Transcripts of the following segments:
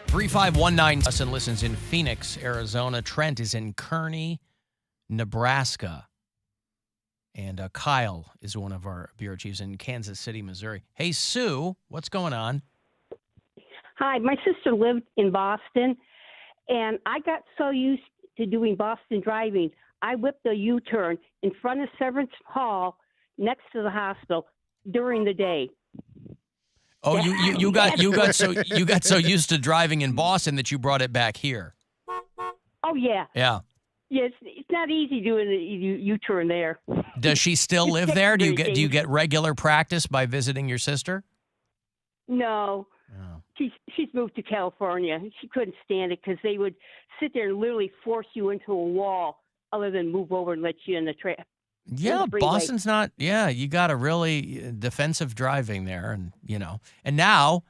3519. Justin listens in Phoenix, Arizona. Trent is in Kearney, Nebraska. And Kyle is one of our bureau chiefs in Kansas City, Missouri. Hey, Sue, what's going on? Hi, my sister lived in Boston, and I got so used to doing Boston driving, I whipped a U-turn in front of Severance Hall next to the hospital during the day. Oh, you got so used to driving in Boston that you brought it back here. Oh yeah. Yeah. Yeah, it's not easy doing a U-turn there. Does she still live there? Do you get regular practice by visiting your sister? No. Oh. She's moved to California. She couldn't stand it because they would sit there and literally force you into a wall other than move over and let you in the track. Yeah, Boston's not. Yeah, you got a really defensive driving there, and now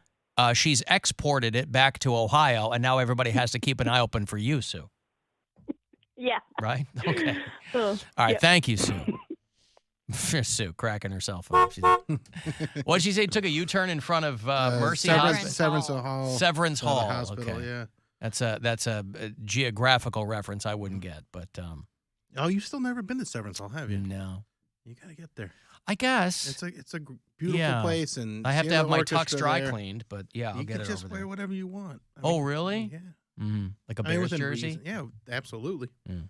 she's exported it back to Ohio, and now everybody has to keep an eye open for you, Sue. Yeah. Right? Okay. All right. Yeah. Thank you, Sue. Sue cracking herself up. What did she say? Took a U-turn in front of Mercy Hospital? Severance Hall. Hospital, okay. Yeah. That's a geographical reference I wouldn't get, but. Oh, you've still never been to Severance Hall, have you? No. You got to get there. I guess. It's a beautiful place, and I have to have my tux dry cleaned, but yeah, I'll get it over there. You can just wear whatever you want. Oh, really? Yeah. Mm-hmm. Like a Bears jersey? Reason. Yeah, absolutely. Mm.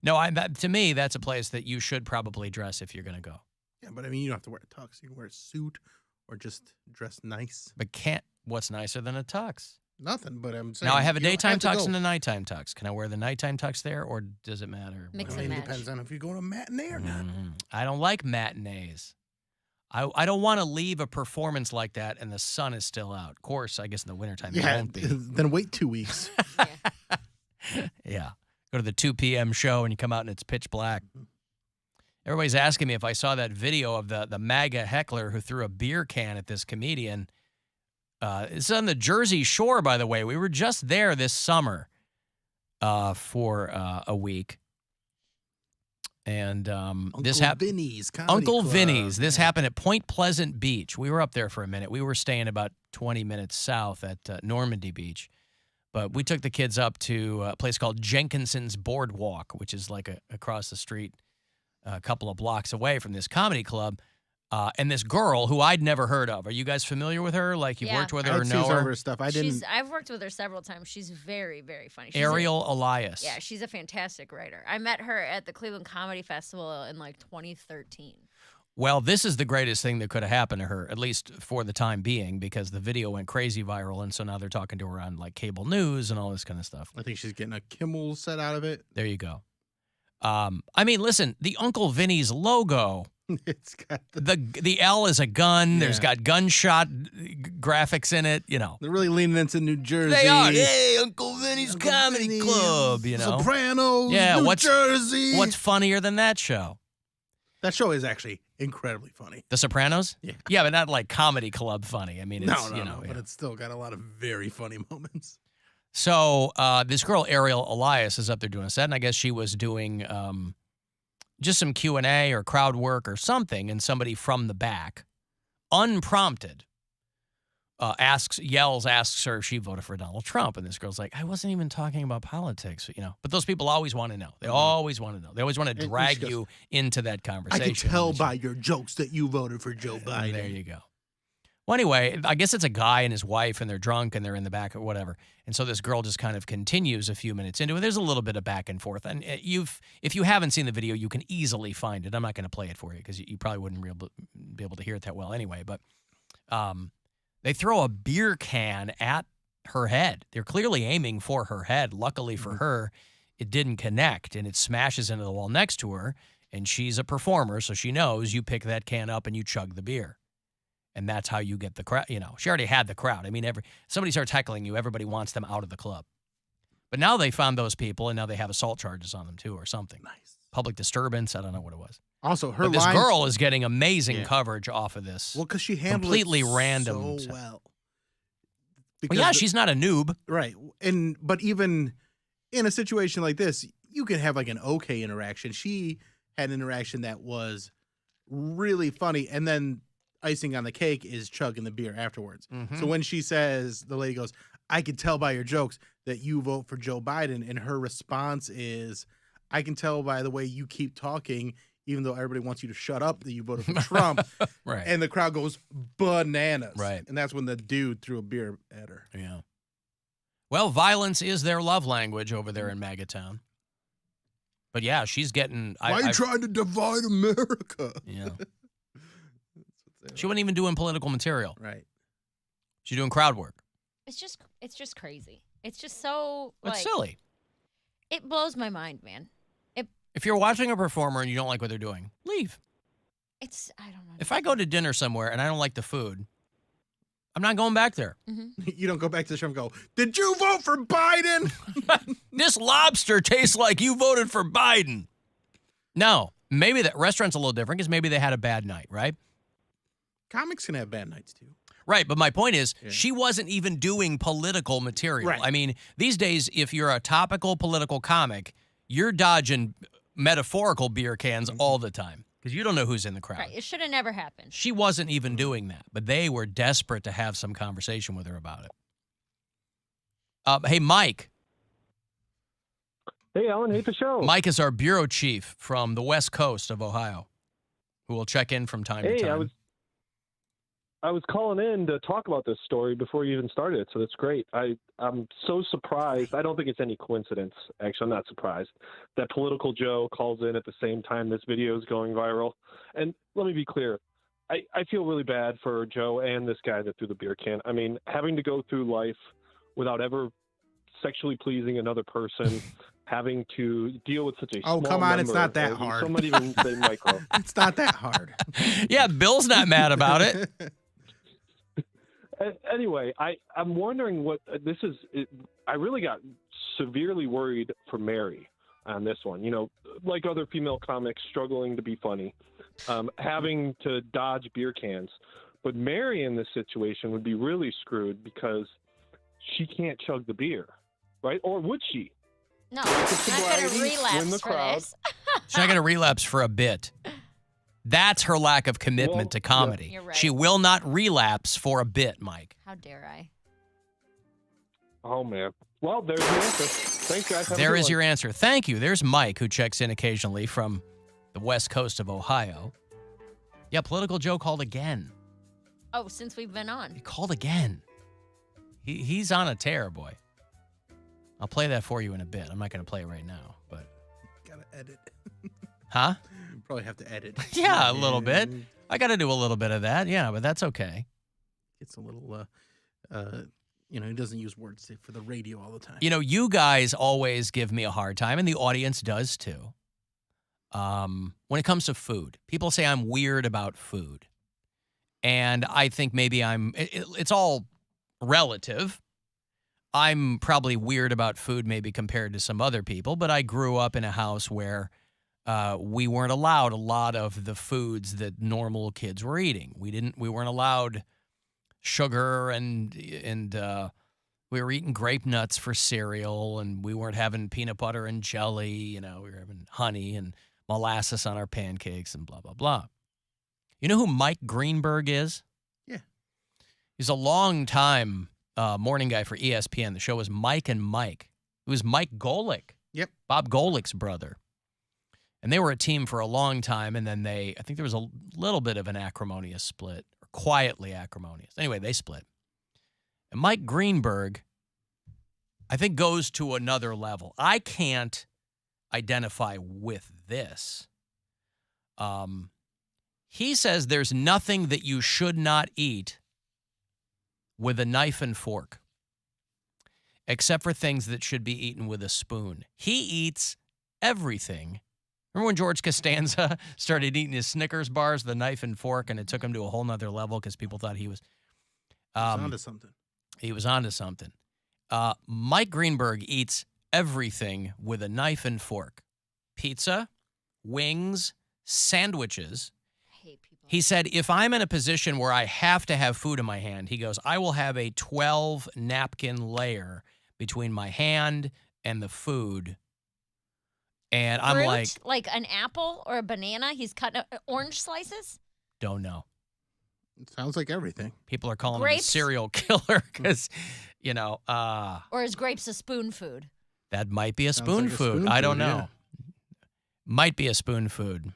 No, to me, that's a place that you should probably dress if you're going to go. Yeah, but I mean, you don't have to wear a tux. You can wear a suit or just dress nice. But what's nicer than a tux? Nothing, but I'm saying. Now, I have a daytime tux and a nighttime tux. Can I wear the nighttime tux there, or does it matter? Mix and match. It depends on if you're going to a matinee or not. I don't like matinees. I don't want to leave a performance like that and the sun is still out. Of course, I guess in the wintertime it won't be. Then wait 2 weeks. Yeah. Go to the 2 p.m. show and you come out and it's pitch black. Everybody's asking me if I saw that video of the MAGA heckler who threw a beer can at this comedian. It's on the Jersey Shore, by the way. We were just there this summer for a week. And this happened. Uncle Vinny's. This happened at Point Pleasant Beach. We were up there for a minute. We were staying about 20 minutes south at Normandy Beach. But we took the kids up to a place called Jenkinson's Boardwalk, which is like across the street, a couple of blocks away from this comedy club. And this girl who I'd never heard of. Are you guys familiar with her? Like you've worked with her or know her? Stuff. I've worked with her several times. She's very, very funny. Ariel Elias. Yeah, she's a fantastic writer. I met her at the Cleveland Comedy Festival in like 2013. Well, this is the greatest thing that could have happened to her, at least for the time being, because the video went crazy viral, and so now they're talking to her on like cable news and all this kind of stuff. I think she's getting a Kimmel set out of it. There you go. I mean, listen, the Uncle Vinny's logo. It's got the L is a gun. Yeah. There's got gunshot graphics in it. You know, they're really leaning into New Jersey. They are. Hey, Uncle Vinny's Comedy Club. You know, Sopranos. Yeah, New Jersey. What's funnier than that show? That show is actually incredibly funny. The Sopranos. Yeah, but not like comedy club funny. I mean, it's, no, but it's still got a lot of very funny moments. So this girl Ariel Elias is up there doing a set, and I guess she was doing. Just some Q&A or crowd work or something, and somebody from the back, unprompted, asks her if she voted for Donald Trump. And this girl's like, I wasn't even talking about politics, you know. But those people always want to know. They always want to know. They always want to drag you into that conversation. I can tell by your jokes that you voted for Joe Biden. There you go. Well, anyway, I guess it's a guy and his wife, and they're drunk, and they're in the back or whatever. And so this girl just kind of continues a few minutes into it. There's a little bit of back and forth. And if you haven't seen the video, you can easily find it. I'm not going to play it for you because you probably wouldn't be able to hear it that well anyway. But they throw a beer can at her head. They're clearly aiming for her head. Luckily for her, it didn't connect, and it smashes into the wall next to her. And she's a performer, so she knows you pick that can up and you chug the beer. And that's how you get the crowd. You know, she already had the crowd. I mean, somebody starts heckling you, everybody wants them out of the club. But now they found those people, and now they have assault charges on them too, or something. Nice. Public disturbance. I don't know what it was. Also, this girl is getting amazing coverage off of this. Well, because she handled completely it random so well. She's not a noob, right? But even in a situation like this, you can have like an okay interaction. She had an interaction that was really funny, and then icing on the cake is chugging the beer afterwards. Mhm. So when she says, the lady goes, I can tell by your jokes that you vote for Joe Biden. And her response is, I can tell by the way you keep talking, even though everybody wants you to shut up, that you voted for Trump. Right. And the crowd goes bananas. Right. And that's when the dude threw a beer at her. Yeah. Well, violence is their love language over there in MAGA Town. But yeah, she's getting. Why are you trying to divide America? Yeah. She wasn't even doing political material. Right. She's doing crowd work. It's just crazy. It's just so It's silly. It blows my mind, man. If you're watching a performer and you don't like what they're doing, leave. I don't know. If I go to dinner somewhere and I don't like the food, I'm not going back there. You don't go back to the show and go, did you vote for Biden? This lobster tastes like you voted for Biden. No. Maybe that restaurant's a little different because maybe they had a bad night, right? Comics can have bad nights, too. Right, but my point is, she wasn't even doing political material. Right. I mean, these days, if you're a topical political comic, you're dodging metaphorical beer cans all the time because you don't know who's in the crowd. Right. It should have never happened. She wasn't even doing that, but they were desperate to have some conversation with her about it. Hey, Mike. Hey, Alan. Hate the show. Mike is our bureau chief from the West Coast of Ohio, who will check in from time to time. I was calling in to talk about this story before you even started, so that's great. I'm so surprised. I don't think it's any coincidence. Actually, I'm not surprised that Political Joe calls in at the same time this video is going viral. And let me be clear. I feel really bad for Joe and this guy that threw the beer can. I mean, having to go through life without ever sexually pleasing another person, having to deal with such a small come on, it's number, not that or hard. Some might even say micro. It's not that hard. Yeah, Bill's not mad about it. Anyway, I'm wondering what this is. I really got severely worried for Mary on this one. You know, like other female comics struggling to be funny, having to dodge beer cans. But Mary in this situation would be really screwed because she can't chug the beer, right? Or would she? No, she's not going to relapse for this. She's not going to relapse for a bit. That's her lack of commitment to comedy. You're right. She will not relapse for a bit, Mike. How dare I? Oh, man. Well, there's the answer. Thanks, guys. Have a There good is one. your answer. Thank you. There's Mike, who checks in occasionally from the West Coast of Ohio. Yeah, Political Joe called again. Oh, since we've been on. He called again. He's on a tear, boy. I'll play that for you in a bit. I'm not going to play it right now, but... Gotta edit. Huh? Probably have to edit. Yeah, a little bit. I got to do a little bit of that. Yeah, but that's okay. It's a little, he doesn't use words for the radio all the time. You know, you guys always give me a hard time, and the audience does too. When it comes to food, people say I'm weird about food. And I think maybe it's all relative. I'm probably weird about food maybe compared to some other people, but I grew up in a house where we weren't allowed a lot of the foods that normal kids were eating. We weren't allowed sugar and we were eating grape nuts for cereal, and we weren't having peanut butter and jelly. You know, we were having honey and molasses on our pancakes and blah, blah, blah. You know who Mike Greenberg is? Yeah. He's a long time morning guy for ESPN. The show was Mike and Mike. It was Mike Golick. Yep. Bob Golick's brother. And they were a team for a long time, and then I think there was a little bit of an acrimonious split, or quietly acrimonious. Anyway, they split. And Mike Greenberg, I think, goes to another level. I can't identify with this. He says there's nothing that you should not eat with a knife and fork, except for things that should be eaten with a spoon. He eats everything. Remember when George Costanza started eating his Snickers bars with a knife and fork, and it took him to a whole nother level because people thought he was... onto something. He was onto something. Mike Greenberg eats everything with a knife and fork. Pizza, wings, sandwiches. I hate people. He said, if I'm in a position where I have to have food in my hand, he goes, I will have a 12 napkin layer between my hand and the food. And I'm Fruit? Like an apple or a banana? He's cutting orange slices? don't know. It sounds like everything. People are calling him a Grapes? serial killer because, Or is grapes a spoon food? that might be a Sounds spoon like a food. spoon I don't food, know. yeah. Might be a spoon food.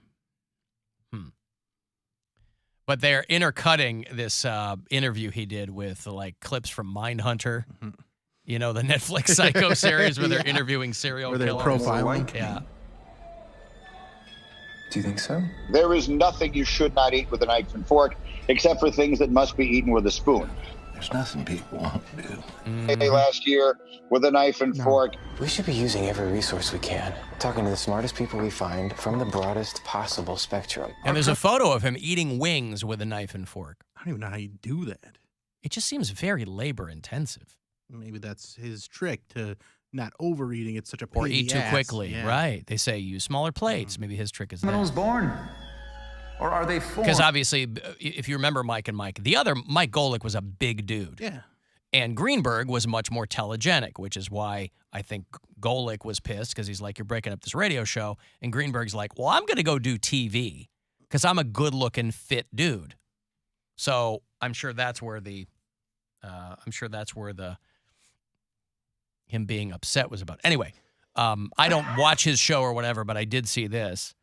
But they're intercutting this interview he did with like clips from Mindhunter. Mm-hmm. You know, the Netflix Psycho series where they're Yeah. interviewing serial Where they're killers. profiling. Yeah. Do you think so? There is nothing you should not eat with a knife and fork, except for things that must be eaten with a spoon. There's nothing people won't do. Last year, with a knife and fork, We should be using every resource we can, talking to the smartest people we find from the broadest possible spectrum. And there's a photo of him eating wings with a knife and fork. I don't even know how you do that. It just seems very labor intensive. Maybe that's his trick to not overeating. It's such a pain Or in eat the too ass. quickly. Yeah. Right. They say use smaller plates. Maybe his trick is that. born? Or are they formed? Because obviously, if you remember Mike and Mike, the other Mike Golick was a big dude. Yeah. And Greenberg was much more telegenic, which is why I think Golick was pissed because he's like, you're breaking up this radio show. And Greenberg's like, well, I'm going to go do TV because I'm a good looking, fit dude. So I'm sure that's where him being upset was about. Anyway, I don't watch his show or whatever, but I did see this.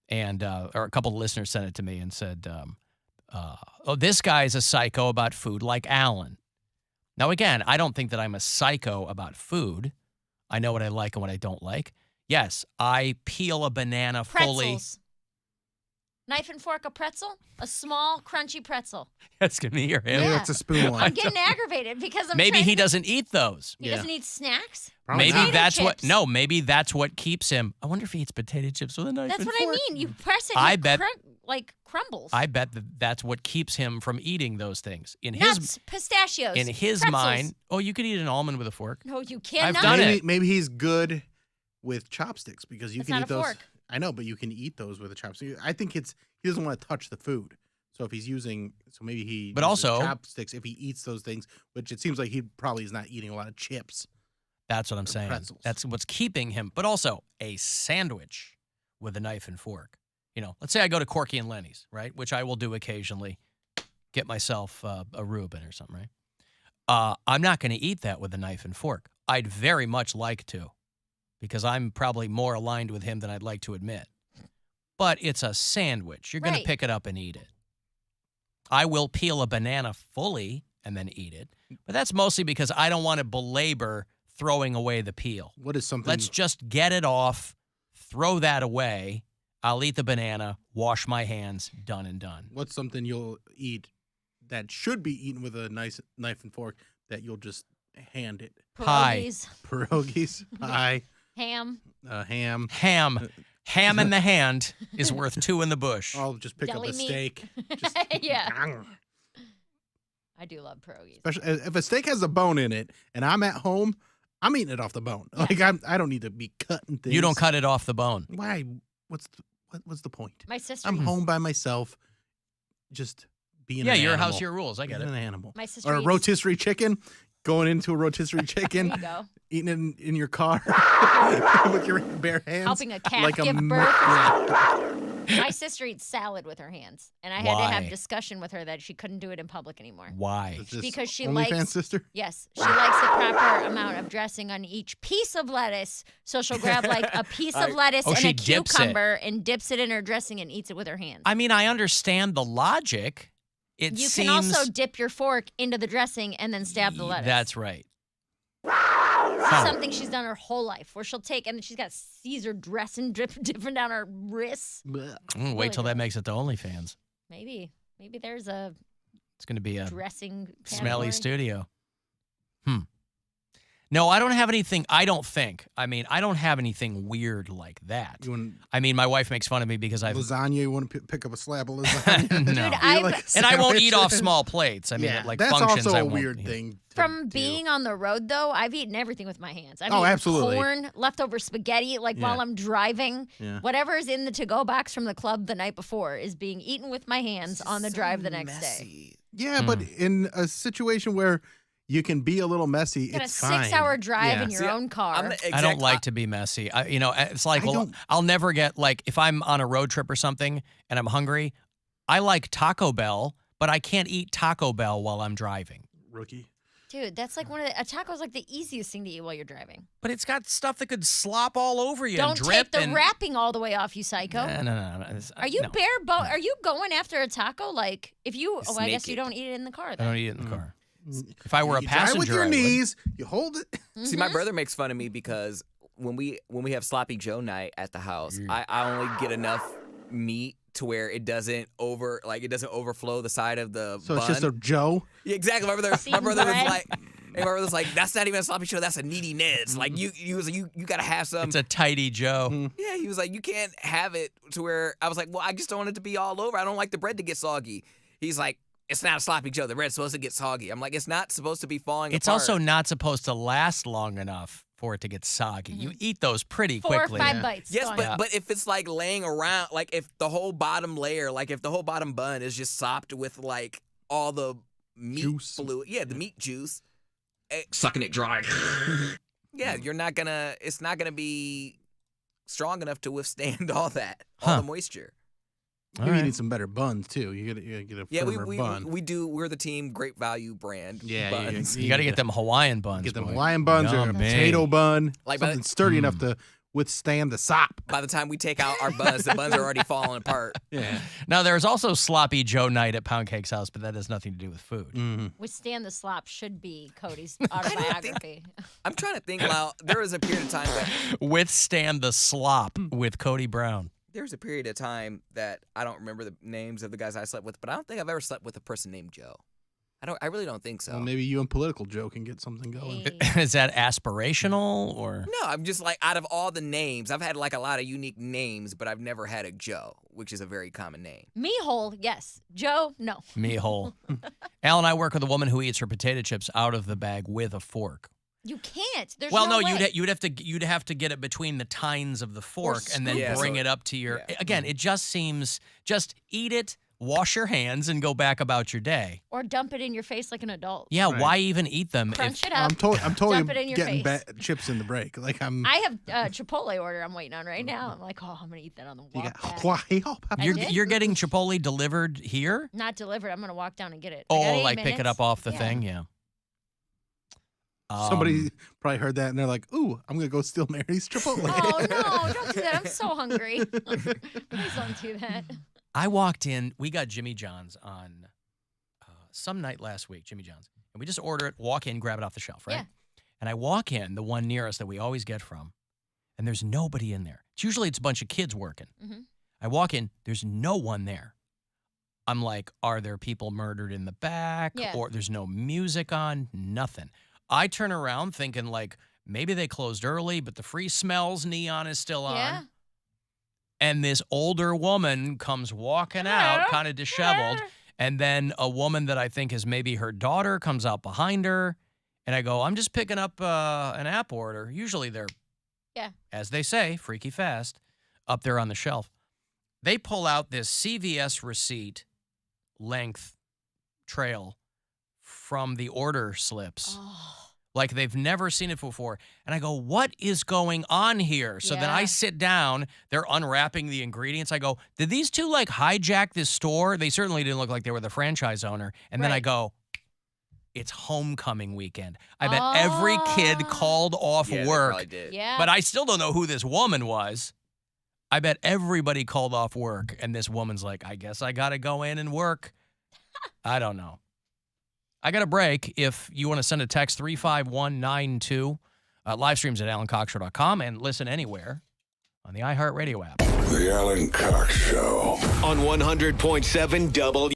And or a couple of listeners sent it to me and said, oh, this guy's a psycho about food like Alan. Now, again, I don't think that I'm a psycho about food. I know what I like and what I don't like. Yes, I peel a banana fully. Pretzels. Knife and fork a pretzel? A small, crunchy pretzel. That's going to be your Maybe him. Yeah. that's a spoon one. I'm getting aggravated because I'm Maybe trying he to- doesn't eat those. He doesn't eat snacks? Probably Maybe not. Potato that's what. chips. No, maybe that's what keeps him. I wonder if he eats potato chips with a knife. That's and what fork. I mean. You press it, I it bet- crumbles. I bet that's what keeps him from eating those things. In Nuts, pistachios. his pretzels. mind, oh, you could eat an almond with a fork. No, you cannot. done maybe, it. maybe he's good with chopsticks because you It's can not eat a those. fork. I know, but you can eat those with a chopstick. I think he doesn't want to touch the food. So if he's using, maybe he. But uses also- chopsticks if he eats those things, which it seems like he probably is not eating a lot of chips. That's what I'm saying. pretzels. That's what's keeping him. But also a sandwich with a knife and fork. You know, let's say I go to Corky and Lenny's, right? Which I will do occasionally. Get myself a Reuben or something, right? I'm not going to eat that with a knife and fork. I'd very much like to, because I'm probably more aligned with him than I'd like to admit. But it's a sandwich. You're going Right. to pick it up and eat it. I will peel a banana fully and then eat it. But that's mostly because I don't want to belabor throwing away the peel. What is something? Let's just get it off, throw that away. I'll eat the banana, wash my hands, done and done. What's something you'll eat that should be eaten with a nice knife and fork that you'll just hand it? Pie. Pierogies, Pierogies, pie, ham. ham. Ham in the hand is worth two in the bush. I'll just pick Deli up a meat. steak. Just, Yeah. I do love pierogies. Especially if a steak has a bone in it and I'm at home, I'm eating it off the bone. Like I don't need to be cutting things. You don't cut it off the bone. Why? What's the point? My sister. I'm eats- home by myself, just being Yeah, an your animal. house, your rules. I get Being it. an animal. My sister. Or a eats- rotisserie chicken, going into a rotisserie There chicken, you go. eating it in your car with your bare hands. Helping a calf like a give m- birth. yeah. My sister eats salad with her hands, and I had to Why? have discussion with her that she couldn't do it in public anymore. Why? Is this Because she OnlyFans likes- sister. Yes, she likes the proper amount of dressing on each piece of lettuce. So she'll grab like a piece of lettuce Oh, and she a dips it. cucumber and dips it in her dressing and eats it with her hands. I mean, I understand the logic. It You seems can also dip your fork into the dressing and then stab the lettuce. That's right. This is Huh. something she's done her whole life, where she'll take and then she's got Caesar dressing dipping down her wrists. Blech. Wait till Really that makes it to OnlyFans. Maybe there's a It's going to be a dressing smelly category. studio. No, I don't have anything. I don't think. I mean, I don't have anything weird like that. You want I mean, my wife makes fun of me because I've. lasagna? You want to pick up a slab of lasagna? No. Dude, You're I've like a And I won't sandwich. eat off small plates. I mean, yeah, at like that's functions, also I a won't, weird yeah. thing. to From do. being on the road, though, I've eaten everything with my hands. I've Oh, eaten absolutely. corn, leftover spaghetti, like while Yeah. I'm driving. Yeah. Whatever is in the to-go box from the club the night before is being eaten with my hands on the drive the next day. Yeah, but in a situation where you can be a little messy, You got a it's fine. 6-hour drive Yeah. in your own car. I don't like to be messy. It's like, I well, don't- I'll never get, like, if I'm on a road trip or something and I'm hungry, I like Taco Bell, but I can't eat Taco Bell while I'm driving. Rookie. Dude, that's like a taco's like the easiest thing to eat while you're driving. But it's got stuff that could slop all over you Don't and drip. take the wrapping all the way off, you psycho. No. Are you Are you going after a taco? Like, if you, Just I guess naked. you don't eat it in the car I then. don't eat it in the car. If I were a You passenger, try with your I would. knees. You hold it. See, my brother makes fun of me because when we have Sloppy Joe night at the house, I only get enough meat to where it doesn't overflow the side of the So bun. it's just a Joe. Yeah, exactly. My brother was like, that's not even a sloppy Joe. That's a needy Ned's. Like you gotta have some. It's a tidy Joe. Yeah, he was like, you can't have it to where I was like, well, I just don't want it to be all over. I don't like the bread to get soggy. He's like, it's not a sloppy Joe. The bread's supposed to get soggy. I'm like, it's not supposed to be falling It's apart. also not supposed to last long enough for it to get soggy. You eat those pretty 4 or quickly. 5 bites. Yes, gone. but if it's like laying around, like if the whole bottom layer, like if the whole bottom bun is just sopped with like all the meat Juice. fluid, the meat juice, Sucking it dry. it's not gonna be strong enough to withstand all that, all the moisture. Maybe right. you need some better buns too. You gotta get a firmer bun. we do. We're the team Great Value brand. Yeah, buns. You got to get them Hawaiian buns. Get them boy. Hawaiian buns or a Yummy. potato bun, Like something sturdy enough to withstand the sop. By the time we take out our buns, the buns are already falling apart. Yeah. Now, there's also Sloppy Joe night at Poundcake's house, but that has nothing to do with food. Withstand the Slop should be Cody's autobiography. I'm trying to think. Well, there was a period of time that Withstand the slop with Cody Brown. there was a period of time that I don't remember the names of the guys I slept with, but I don't think I've ever slept with a person named Joe. I really don't think so. Well, maybe you and Political Joe can get something going. Hey. Is that aspirational or? No, I'm just like, out of all the names, I've had like a lot of unique names, but I've never had a Joe, which is a very common name. Me whole, yes. Joe, no. Me whole. Al and I work with a woman who eats her potato chips out of the bag with a fork. You can't. There's Well, no no, way. you'd have to get it between the tines of the fork and then Yeah, bring so- it up to your. yeah. Again, it just seems just eat it, wash your hands, and go back about your day. Or dump it in your face like an adult. Yeah, Right. why even eat them? Crunch it I'm up. totally dump it in your getting face. chips in the break. Like I'm. I have a Chipotle order I'm waiting on right now. I'm like, oh, I'm going to eat that on the You walk got back. Hawaii. Oh, I You're did. you're getting Chipotle delivered here? Not delivered. I'm going to walk down and get it. I got Oh, 8 like pick it minutes. up off the Yeah. thing? Yeah. Somebody probably heard that and they're like, "Ooh, I'm gonna go steal Mary's Chipotle." Oh, no. Don't do that. I'm so hungry. Please don't do that. I walked in. We got Jimmy John's on some night last week, Jimmy John's. And we just order it, walk in, grab it off the shelf, right? Yeah. And I walk in, the one nearest that we always get from, and there's nobody in there. It's a bunch of kids working. Mhm. I walk in, there's no one there. I'm like, are there people murdered in the back? Yeah. Or there's no music on? Nothing. I turn around thinking like, maybe they closed early, but the free smells neon is still on. Yeah. And this older woman comes walking out, kind of disheveled. And then a woman that I think is maybe her daughter comes out behind her. And I go, I'm just picking up an app order. Usually they're, as they say, freaky fast, up there on the shelf. They pull out this CVS receipt length trail from the order slips. Oh. Like they've never seen it before. And I go, what is going on here? So then I Yeah. sit down, they're unwrapping the ingredients. I go, did these two like hijack this store? They certainly didn't look like they were the franchise owner. And then I Right. go, it's homecoming weekend. I bet every kid called off Yeah, they work. probably did. Yeah. But I still don't know who this woman was. I bet everybody called off work. And this woman's like, I guess I got to go in and work. I don't know. I got a break. If you want to send a text 35192, live streams at alancoxshow.com and listen anywhere on the iHeartRadio app. The Alan Cox Show. On 100.7 W.